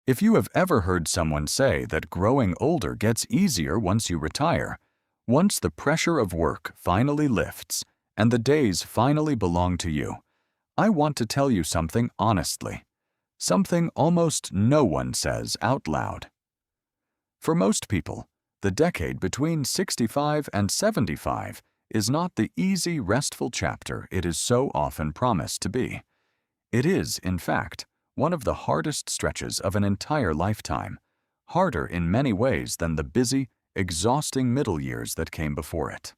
If you have ever heard someone say that growing older gets easier once you retire, once the pressure of work finally lifts and the days finally belong to you, I want to tell you something honestly, something almost no one says out loud. For most people, the decade between 65 and 75 is not the easy, restful chapter it is so often promised to be. It is, in fact, one of the hardest stretches of an entire lifetime, harder in many ways than the busy, exhausting middle years that came before it.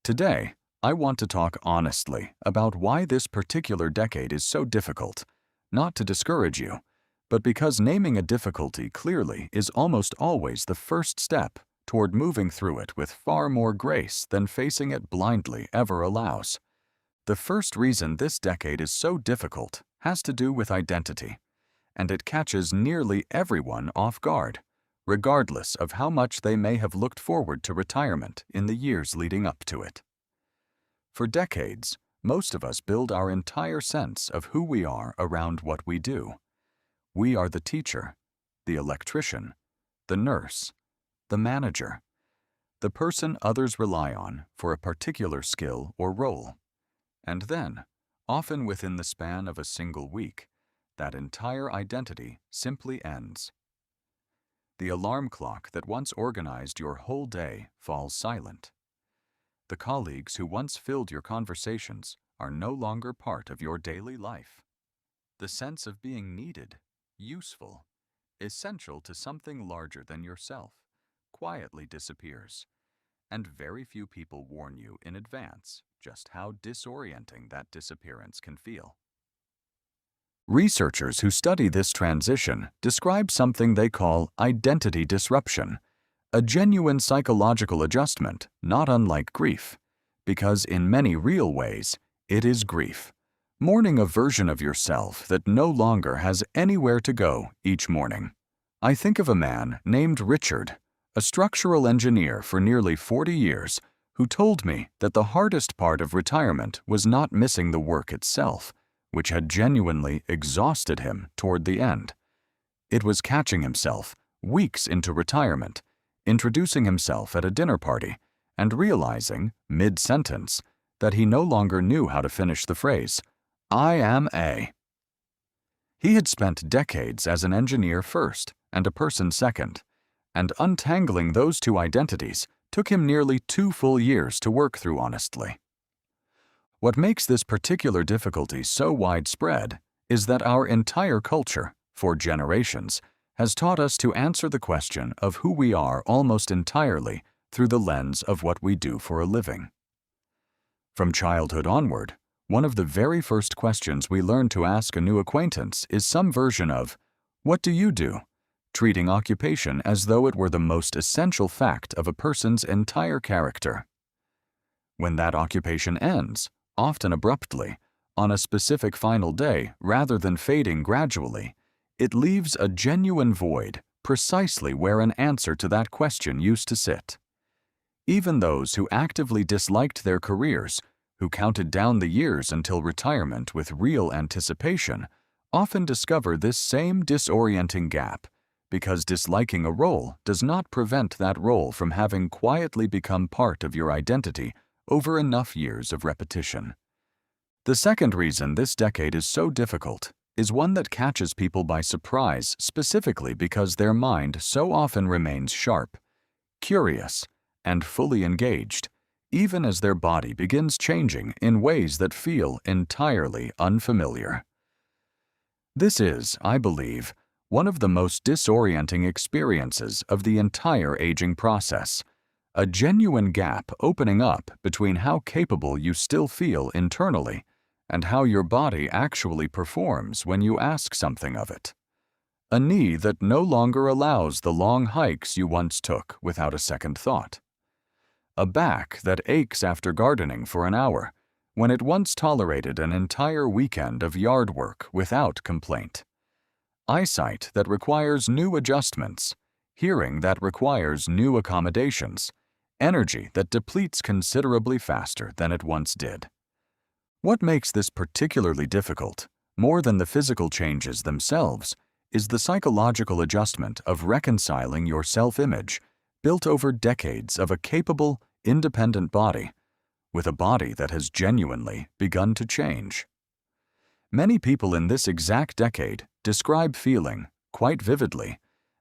Today, I want to talk honestly about why this particular decade is so difficult, not to discourage you, but because naming a difficulty clearly is almost always the first step toward moving through it with far more grace than facing it blindly ever allows. The first reason this decade is so difficult has to do with identity, and it catches nearly everyone off guard, regardless of how much they may have looked forward to retirement in the years leading up to it. For decades, most of us build our entire sense of who we are around what we do. We are the teacher, the electrician, the nurse, the manager, the person others rely on for a particular skill or role. And then, often within the span of a single week, that entire identity simply ends. The alarm clock that once organized your whole day falls silent. The colleagues who once filled your conversations are no longer part of your daily life. The sense of being needed, useful, essential to something larger than yourself, quietly disappears, and very few people warn you in advance just how disorienting that disappearance can feel. Researchers who study this transition describe something they call identity disruption, a genuine psychological adjustment not unlike grief, because in many real ways, it is grief, mourning a version of yourself that no longer has anywhere to go each morning. I think of a man named Richard, a structural engineer for nearly 40 years, who told me that the hardest part of retirement was not missing the work itself, which had genuinely exhausted him toward the end. It was catching himself, weeks into retirement, introducing himself at a dinner party, and realizing, mid-sentence, that he no longer knew how to finish the phrase, "I am a." He had spent decades as an engineer first and a person second, and untangling those two identities took him nearly 2 full years to work through honestly. What makes this particular difficulty so widespread is that our entire culture, for generations, has taught us to answer the question of who we are almost entirely through the lens of what we do for a living. From childhood onward, one of the very first questions we learn to ask a new acquaintance is some version of, "What do you do?" treating occupation as though it were the most essential fact of a person's entire character. When that occupation ends, often abruptly, on a specific final day rather than fading gradually, it leaves a genuine void precisely where an answer to that question used to sit. Even those who actively disliked their careers, who counted down the years until retirement with real anticipation, often discover this same disorienting gap, because disliking a role does not prevent that role from having quietly become part of your identity over enough years of repetition. The second reason this decade is so difficult is one that catches people by surprise specifically because their mind so often remains sharp, curious, and fully engaged, even as their body begins changing in ways that feel entirely unfamiliar. This is, I believe, one of the most disorienting experiences of the entire aging process, a genuine gap opening up between how capable you still feel internally and how your body actually performs when you ask something of it. A knee that no longer allows the long hikes you once took without a second thought. A back that aches after gardening for an hour when it once tolerated an entire weekend of yard work without complaint. Eyesight that requires new adjustments, hearing that requires new accommodations, energy that depletes considerably faster than it once did. What makes this particularly difficult, more than the physical changes themselves, is the psychological adjustment of reconciling your self-image, built over decades of a capable, independent body, with a body that has genuinely begun to change. Many people in this exact decade describe feeling, quite vividly,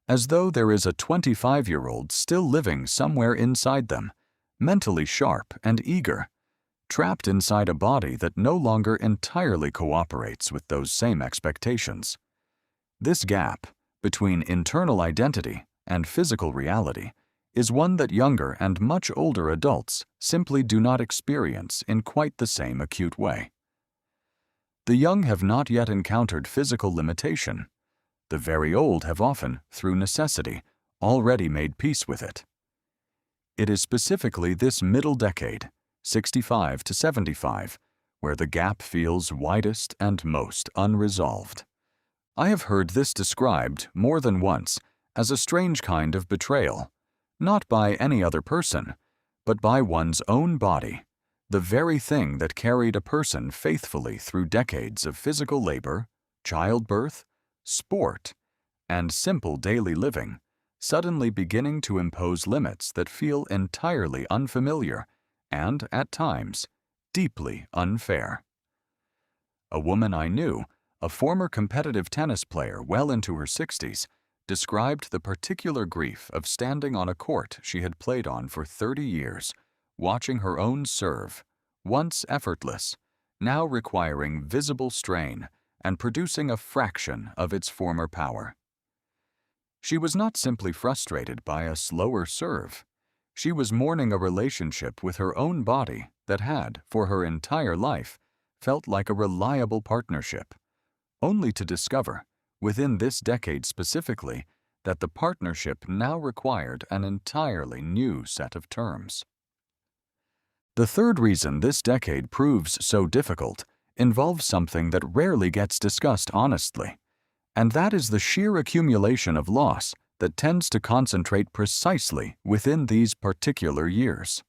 as though there is a 25-year-old still living somewhere inside them, mentally sharp and eager, trapped inside a body that no longer entirely cooperates with those same expectations. This gap between internal identity and physical reality is one that younger and much older adults simply do not experience in quite the same acute way. The young have not yet encountered physical limitation. The very old have often, through necessity, already made peace with it. It is specifically this middle decade, 65 to 75, where the gap feels widest and most unresolved. I have heard this described more than once as a strange kind of betrayal, not by any other person, but by one's own body, the very thing that carried a person faithfully through decades of physical labor, childbirth, sport, and simple daily living, suddenly beginning to impose limits that feel entirely unfamiliar and, at times, deeply unfair. A woman I knew, a former competitive tennis player well into her 60s, described the particular grief of standing on a court she had played on for 30 years, watching her own serve, once effortless, now requiring visible strain and producing a fraction of its former power. She was not simply frustrated by a slower serve. She was mourning a relationship with her own body that had, for her entire life, felt like a reliable partnership, only to discover, within this decade specifically, that the partnership now required an entirely new set of terms. The third reason this decade proves so difficult involves something that rarely gets discussed honestly, and that is the sheer accumulation of loss that tends to concentrate precisely within these particular years.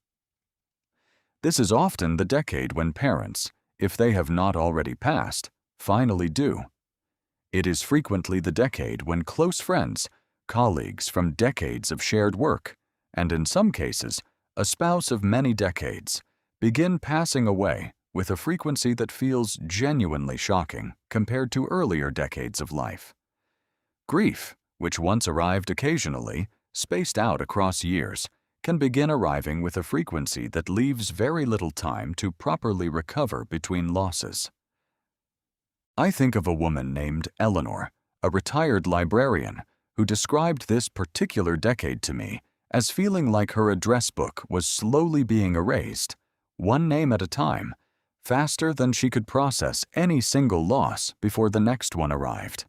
This is often the decade when parents, if they have not already passed, finally do. It is frequently the decade when close friends, colleagues from decades of shared work, and in some cases, a spouse of many decades, begin passing away with a frequency that feels genuinely shocking compared to earlier decades of life. Grief, which once arrived occasionally, spaced out across years, can begin arriving with a frequency that leaves very little time to properly recover between losses. I think of a woman named Eleanor, a retired librarian, who described this particular decade to me as feeling like her address book was slowly being erased, one name at a time, faster than she could process any single loss before the next one arrived.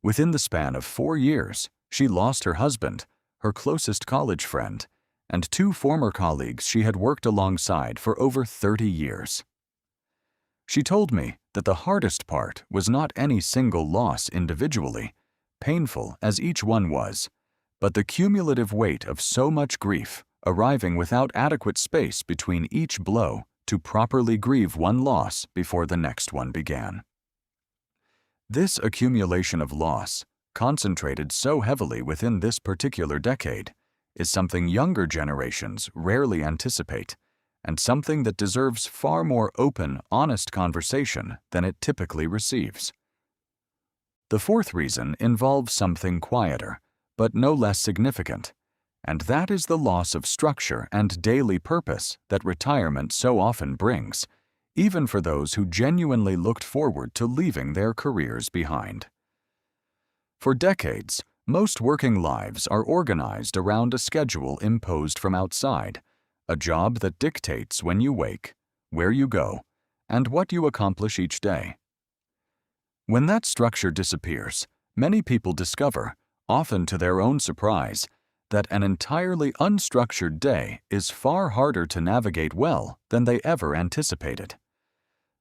Within the span of 4 years, she lost her husband, her closest college friend, and 2 former colleagues she had worked alongside for over 30 years. She told me that the hardest part was not any single loss individually, painful as each one was, but the cumulative weight of so much grief arriving without adequate space between each blow to properly grieve one loss before the next one began. This accumulation of loss, concentrated so heavily within this particular decade, is something younger generations rarely anticipate, and something that deserves far more open, honest conversation than it typically receives. The fourth reason involves something quieter, but no less significant, and that is the loss of structure and daily purpose that retirement so often brings, even for those who genuinely looked forward to leaving their careers behind. For decades, most working lives are organized around a schedule imposed from outside, a job that dictates when you wake, where you go, and what you accomplish each day. When that structure disappears, many people discover, often to their own surprise, that an entirely unstructured day is far harder to navigate well than they ever anticipated.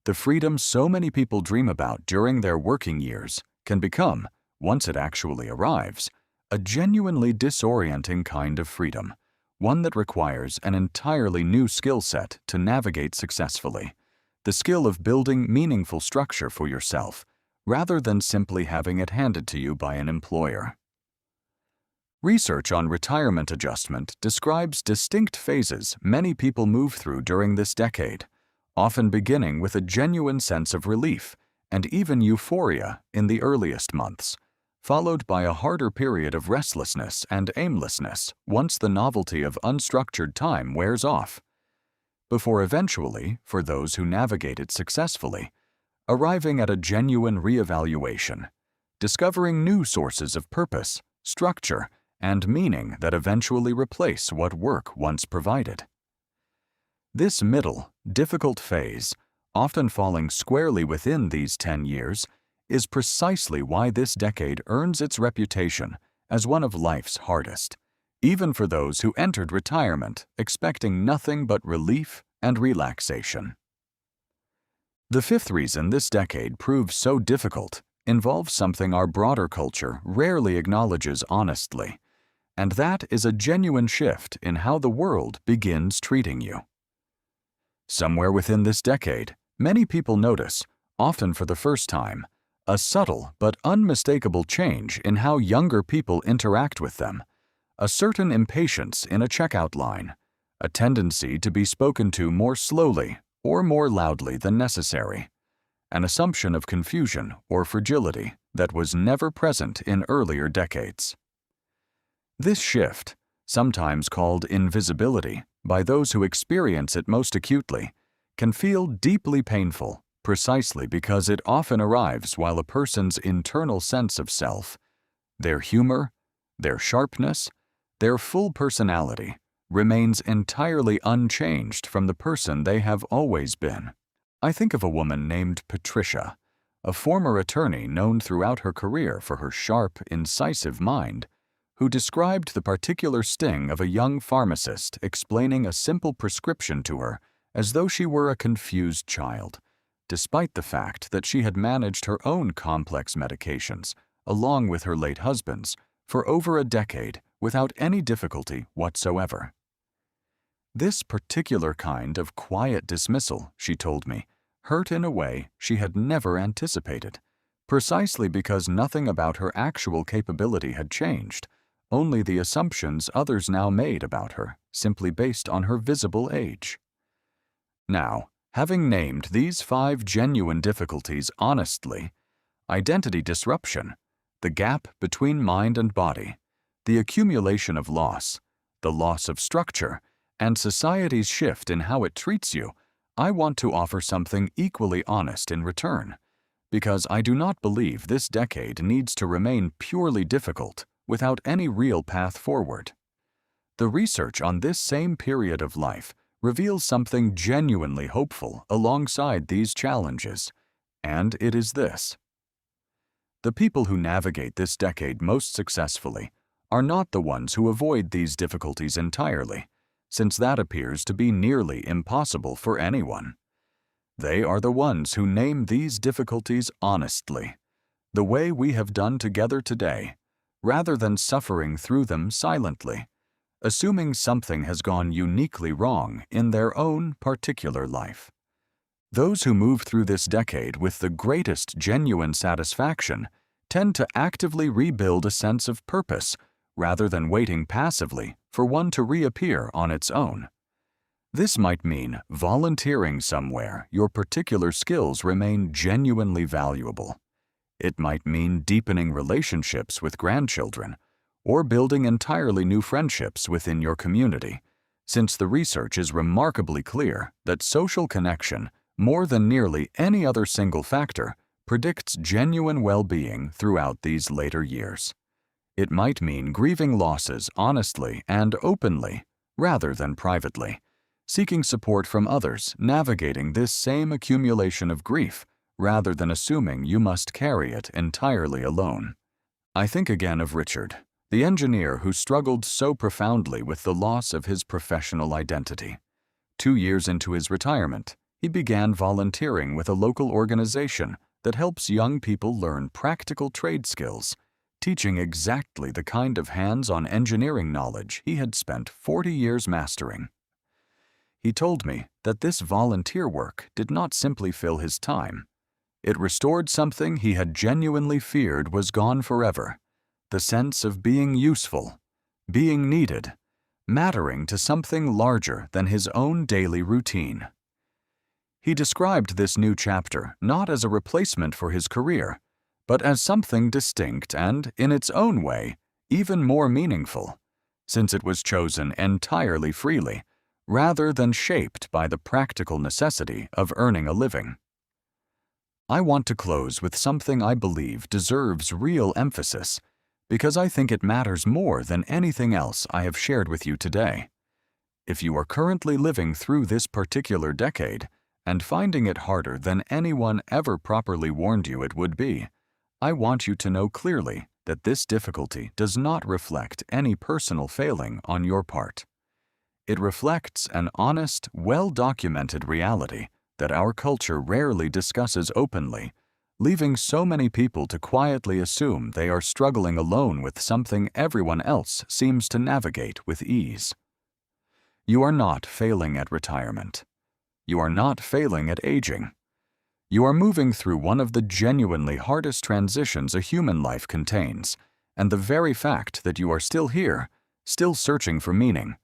The freedom so many people dream about during their working years can become, once it actually arrives, a genuinely disorienting kind of freedom, one that requires an entirely new skill set to navigate successfully, the skill of building meaningful structure for yourself, rather than simply having it handed to you by an employer. Research on retirement adjustment describes distinct phases many people move through during this decade, often beginning with a genuine sense of relief and even euphoria in the earliest months, followed by a harder period of restlessness and aimlessness once the novelty of unstructured time wears off, before eventually, for those who navigate it successfully, arriving at a genuine reevaluation, discovering new sources of purpose, structure, and meaning that eventually replace what work once provided. This middle, difficult phase, often falling squarely within these 10 years, is precisely why this decade earns its reputation as one of life's hardest, even for those who entered retirement expecting nothing but relief and relaxation. The fifth reason this decade proves so difficult involves something our broader culture rarely acknowledges honestly, and that is a genuine shift in how the world begins treating you. Somewhere within this decade, many people notice, often for the first time, a subtle but unmistakable change in how younger people interact with them, a certain impatience in a checkout line, a tendency to be spoken to more slowly or more loudly than necessary, an assumption of confusion or fragility that was never present in earlier decades. This shift, sometimes called invisibility by those who experience it most acutely, can feel deeply painful precisely because it often arrives while a person's internal sense of self, their humor, their sharpness, their full personality, remains entirely unchanged from the person they have always been. I think of a woman named Patricia, a former attorney known throughout her career for her sharp, incisive mind, who described the particular sting of a young pharmacist explaining a simple prescription to her as though she were a confused child, despite the fact that she had managed her own complex medications, along with her late husband's, for over a decade without any difficulty whatsoever. This particular kind of quiet dismissal, she told me, hurt in a way she had never anticipated, precisely because nothing about her actual capability had changed, only the assumptions others now made about her, simply based on her visible age. Now, having named these 5 genuine difficulties honestly, identity disruption, the gap between mind and body, the accumulation of loss, the loss of structure, and society's shift in how it treats you, I want to offer something equally honest in return, because I do not believe this decade needs to remain purely difficult without any real path forward. The research on this same period of life reveals something genuinely hopeful alongside these challenges, and it is this. The people who navigate this decade most successfully are not the ones who avoid these difficulties entirely, since that appears to be nearly impossible for anyone. They are the ones who name these difficulties honestly, the way we have done together today, rather than suffering through them silently, assuming something has gone uniquely wrong in their own particular life. Those who move through this decade with the greatest genuine satisfaction tend to actively rebuild a sense of purpose rather than waiting passively for one to reappear on its own. This might mean volunteering somewhere your particular skills remain genuinely valuable. It might mean deepening relationships with grandchildren or building entirely new friendships within your community, since the research is remarkably clear that social connection, more than nearly any other single factor, predicts genuine well-being throughout these later years. It might mean grieving losses honestly and openly, rather than privately, seeking support from others navigating this same accumulation of grief, rather than assuming you must carry it entirely alone. I think again of Richard, the engineer who struggled so profoundly with the loss of his professional identity. 2 years into his retirement, he began volunteering with a local organization that helps young people learn practical trade skills, teaching exactly the kind of hands-on engineering knowledge he had spent 40 years mastering. He told me that this volunteer work did not simply fill his time. It restored something he had genuinely feared was gone forever: the sense of being useful, being needed, mattering to something larger than his own daily routine. He described this new chapter not as a replacement for his career, but as something distinct and, in its own way, even more meaningful, since it was chosen entirely freely, rather than shaped by the practical necessity of earning a living. I want to close with something I believe deserves real emphasis, because I think it matters more than anything else I have shared with you today. If you are currently living through this particular decade and finding it harder than anyone ever properly warned you it would be, I want you to know clearly that this difficulty does not reflect any personal failing on your part. It reflects an honest, well-documented reality that our culture rarely discusses openly, leaving so many people to quietly assume they are struggling alone with something everyone else seems to navigate with ease. You are not failing at retirement. You are not failing at aging. You are moving through one of the genuinely hardest transitions a human life contains, and the very fact that you are still here, still searching for meaning,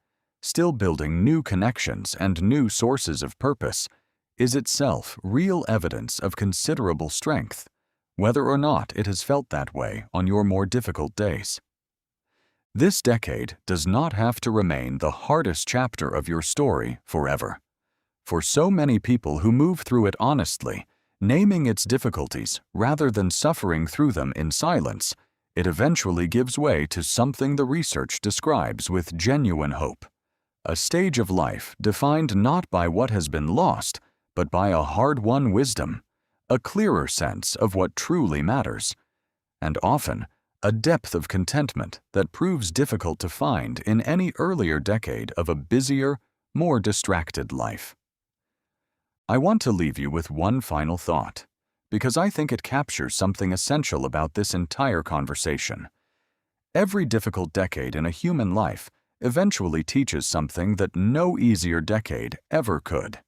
still building new connections and new sources of purpose, is itself real evidence of considerable strength, whether or not it has felt that way on your more difficult days. This decade does not have to remain the hardest chapter of your story forever. For so many people who move through it honestly, naming its difficulties rather than suffering through them in silence, it eventually gives way to something the research describes with genuine hope: a stage of life defined not by what has been lost, but by a hard-won wisdom, a clearer sense of what truly matters, and often a depth of contentment that proves difficult to find in any earlier decade of a busier, more distracted life. I want to leave you with one final thought, because I think it captures something essential about this entire conversation. Every difficult decade in a human life eventually teaches something that no easier decade ever could.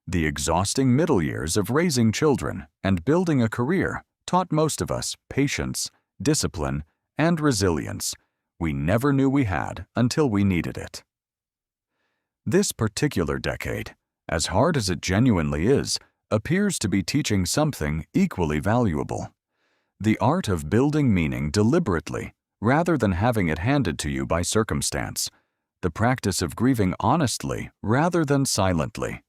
The exhausting middle years of raising children and building a career taught most of us patience, discipline, and resilience we never knew we had until we needed it. This particular decade, as hard as it genuinely is, appears to be teaching something equally valuable: the art of building meaning deliberately rather than having it handed to you by circumstance, the practice of grieving honestly rather than silently,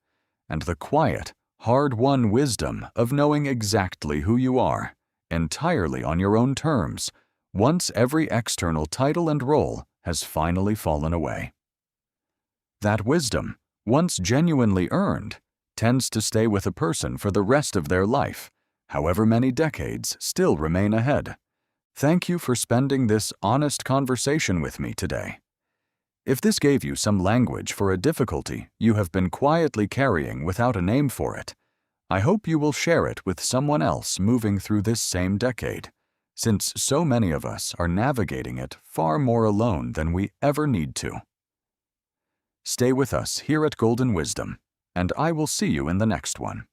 and the quiet, hard-won wisdom of knowing exactly who you are, entirely on your own terms, once every external title and role has finally fallen away. That wisdom, once genuinely earned, tends to stay with a person for the rest of their life, however many decades still remain ahead. Thank you for spending this honest conversation with me today. If this gave you some language for a difficulty you have been quietly carrying without a name for it, I hope you will share it with someone else moving through this same decade, since so many of us are navigating it far more alone than we ever need to. Stay with us here at Golden Wisdom, and I will see you in the next one.